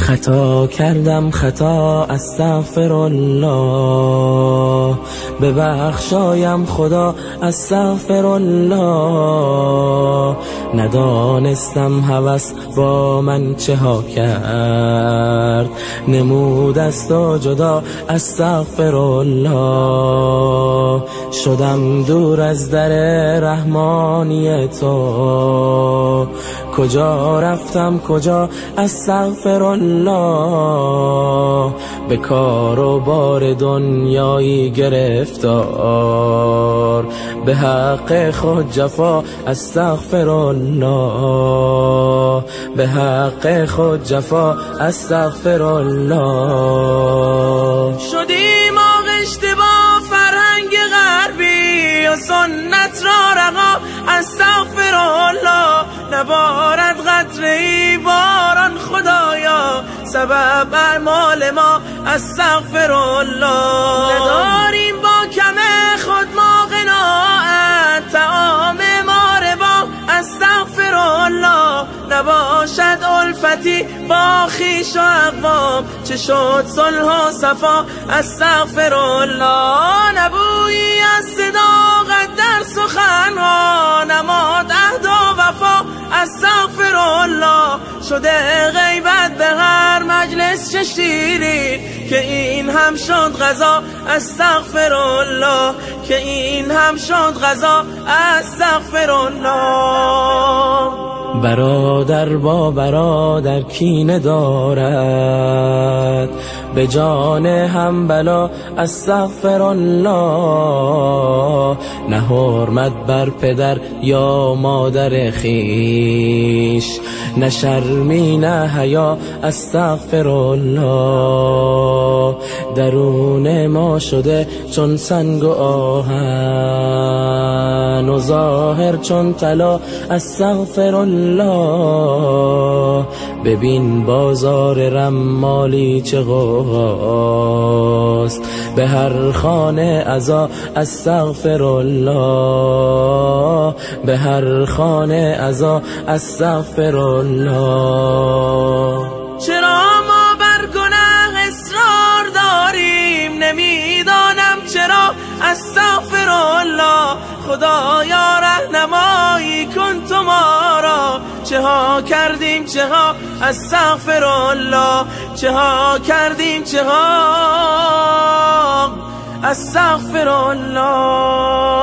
خطا کردم خطا استغفر الله، ببخشایم خدا استغفر الله. ندانستم هوس با من چه ها کرد، نمود است و جدا استغفر الله. شدم دور از در رحمانی تو، کجا رفتم کجا استغفر الله. به کار و بار دنیایی گرفتار، به حق خود جفا استغفر الله. به حق خود جفا استغفر الله. شدیم آغشته با فرهنگ غربی و سنت را رها استغفر الله. نبارد قطره‌ای باران خدایا، سبب اعمال ما استغفر الله. نداریم با کم خود ما قناعت، طعام ما ربا استغفر الله. نباشد الفتی با خویش و اقوام، چه شد صلح و صفا استغفر الله. نبویی از صداقت در سخنها، نماد عهد و وفا استغفر الله. شده غیبت به هر مجلس چه شیرین، که این هم شد غذا استغفر الله. که این هم شد غذا استغفر الله. برادر با برادر کینه دارد، به جان هم بلا استغفر الله. نه حرمت بر پدر یا مادر خویش، نه شرمی نه حیا استغفر الله. درون ما شده چون سنگ و آهن، و ظاهر چون طلا استغفر الله. ببین بازار رمالی چه غوغاست، به هر خانه عزا استغفر الله. به هر خانه عزا استغفر الله. چرا ما بر گناه اصرار داریم، نمیدانم چرا استغفر الله. خدایا رهنمایی کن تو ما را، چه ها کردیم چه ها استغفر الله. چه ها کردیم چه ها استغفر الله.